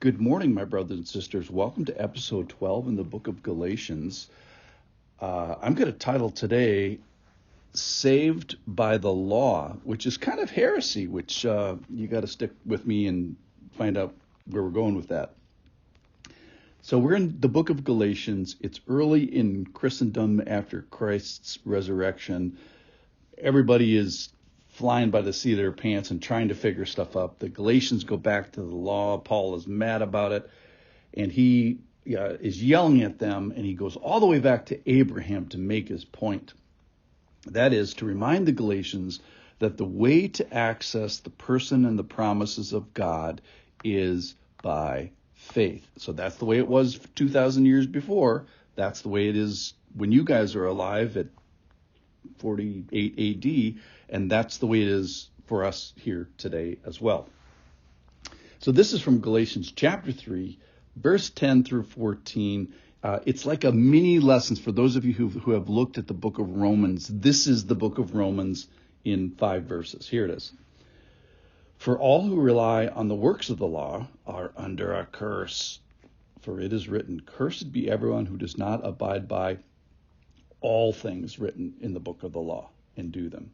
Good morning, my brothers and sisters. Welcome to episode 12 in the book of Galatians. I'm going to title today, Saved by the Law, which is kind of heresy, which you got to stick with me and find out where we're going with that. So we're in the book of Galatians. It's early in Christendom after Christ's resurrection. Everybody is flying by the seat of their pants and trying to figure stuff up. The Galatians go back to the law. Paul is mad about it, and he is yelling at them, and he goes all the way back to Abraham to make his point. That is, to remind the Galatians that the way to access the person and the promises of God is by faith. So that's the way it was 2,000 years before. That's the way it is when you guys are alive at 48 AD, and that's the way it is for us here today as well. So this is from Galatians chapter 3, verse 10 through 14. It's like a mini lesson for those of you who have looked at the book of Romans. This is the book of Romans in 5 verses. Here it is. For all who rely on the works of the law are under a curse. For it is written, cursed be everyone who does not abide by all things written in the book of the law and do them.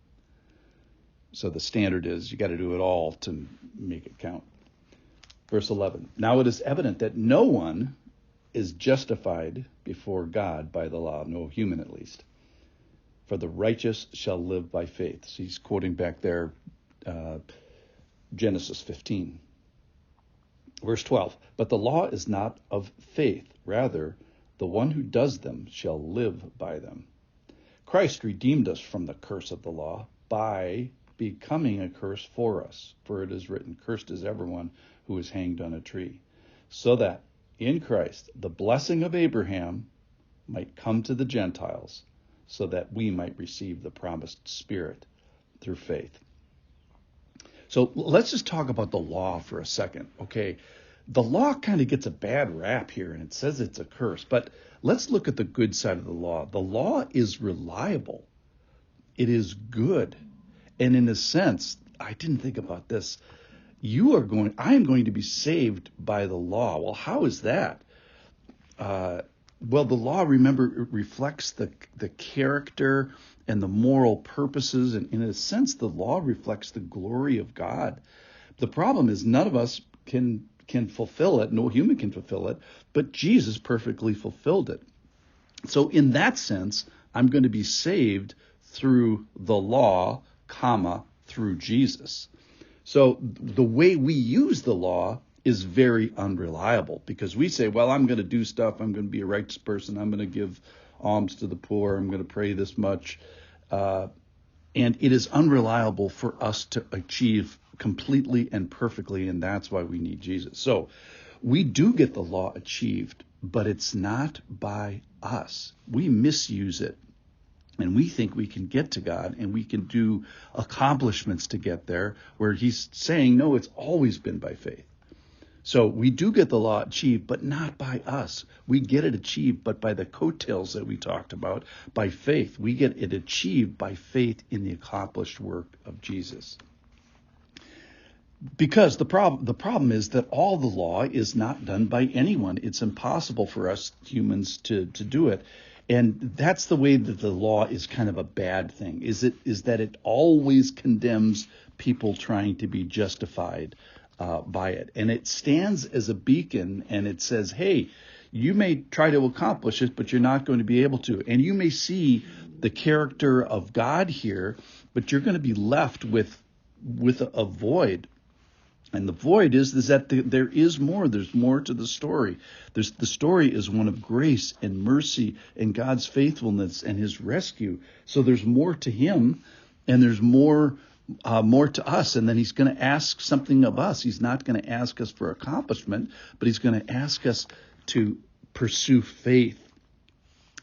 So the standard is you got to do it all to make it count. Verse 11. Now it is evident that no one is justified before God by the law, no human at least. For the righteous shall live by faith. So he's quoting back there Genesis 15. Verse 12. But the law is not of faith. Rather, the one who does them shall live by them. Christ redeemed us from the curse of the law by becoming a curse for us. For it is written, cursed is everyone who is hanged on a tree. So that in Christ the blessing of Abraham might come to the Gentiles, so that we might receive the promised Spirit through faith. So let's just talk about the law for a second, okay? The law kind of gets a bad rap here, and it says it's a curse. But let's look at the good side of the law. The law is reliable. It is good. And in a sense, I didn't think about this. I am going to be saved by the law. Well, how is that? Well, the law, remember, it reflects the character and the moral purposes. And in a sense, the law reflects the glory of God. The problem is none of us can fulfill it. No human can fulfill it, but Jesus perfectly fulfilled it. So in that sense, I'm going to be saved through the law, through Jesus. So the way we use the law is very unreliable because we say, well, I'm going to do stuff. I'm going to be a righteous person. I'm going to give alms to the poor. I'm going to pray this much. And it is unreliable for us to achieve completely and perfectly, and that's why we need Jesus. So we do get the law achieved, but it's not by us. We misuse it, and we think we can get to God, and we can do accomplishments to get there, where he's saying, no, it's always been by faith. So we do get the law achieved, but not by us. We get it achieved, but by the coattails that we talked about, by faith. We get it achieved by faith in the accomplished work of Jesus. Because the problem is that all the law is not done by anyone. It's impossible for us humans to do it. And that's the way that the law is kind of a bad thing, is that it always condemns people trying to be justified by it. And it stands as a beacon, and it says, hey, you may try to accomplish it, but you're not going to be able to. And you may see the character of God here, but you're going to be left with a void. And the void is that there is more. There's more to the story. The story is one of grace and mercy and God's faithfulness and his rescue. So there's more to him, and there's more to us. And then he's going to ask something of us. He's not going to ask us for accomplishment, but he's going to ask us to pursue faith.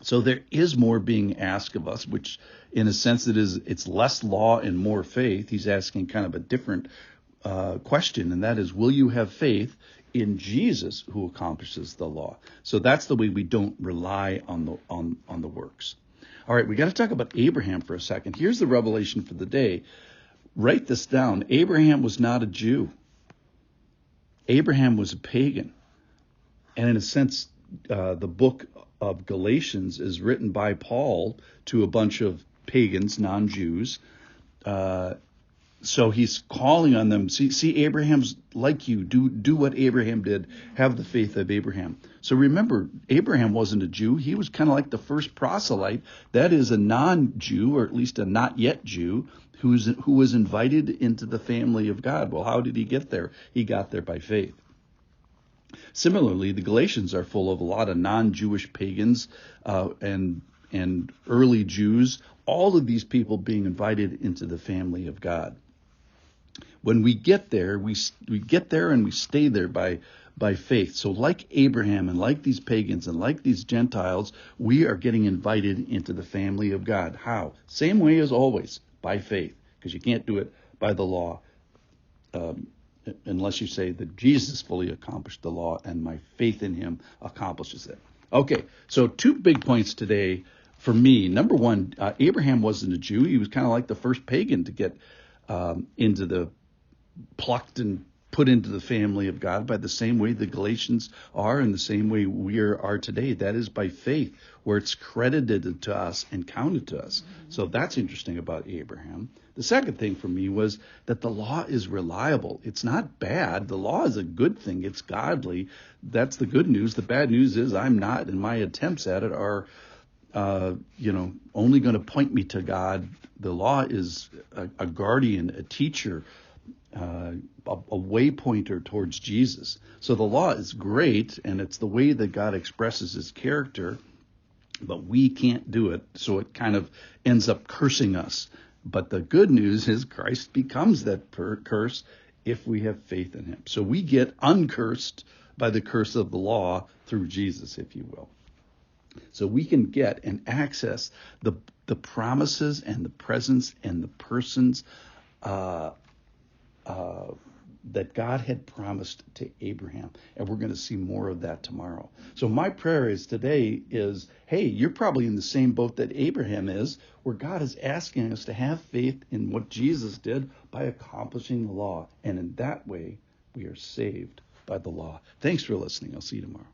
So there is more being asked of us, which in a sense it's less law and more faith. He's asking kind of a different question, and that is, will you have faith in Jesus who accomplishes the law? So that's the way we don't rely on the works. All right, we got to talk about Abraham for a second. Here's the revelation for the day. Write this down. Abraham was not a Jew. Abraham was a pagan. And in a sense, the book of Galatians is written by Paul to a bunch of pagans, non-Jews. So he's calling on them. See, Abraham's like you. Do what Abraham did. Have the faith of Abraham. So remember, Abraham wasn't a Jew. He was kind of like the first proselyte. That is a non-Jew, or at least a not yet Jew, who was invited into the family of God. Well, how did he get there? He got there by faith. Similarly, the Galatians are full of a lot of non-Jewish pagans and early Jews. All of these people being invited into the family of God. When we get there, we get there and we stay there by faith. So like Abraham and like these pagans and like these Gentiles, we are getting invited into the family of God. How? Same way as always, by faith, because you can't do it by the law unless you say that Jesus fully accomplished the law and my faith in him accomplishes it. Okay, so 2 big points today for me. Number one, Abraham wasn't a Jew. He was kind of like the first pagan to get plucked and put into the family of God by the same way the Galatians are and the same way we are today. That is by faith, where it's credited to us and counted to us. So that's interesting about Abraham. The second thing for me was that the law is reliable. It's not bad. The law is a good thing. It's godly. That's the good news. The bad news is I'm not, and my attempts at it are only going to point me to God. The law is a guardian, a teacher, a waypointer towards Jesus. So the law is great, and it's the way that God expresses his character, but we can't do it, so it kind of ends up cursing us. But the good news is Christ becomes that curse if we have faith in him. So we get uncursed by the curse of the law through Jesus, if you will. So we can get and access the promises and the presence and the persons that God had promised to Abraham. And we're going to see more of that tomorrow. So my prayer is today is, hey, you're probably in the same boat that Abraham is, where God is asking us to have faith in what Jesus did by accomplishing the law. And in that way, we are saved by the law. Thanks for listening. I'll see you tomorrow.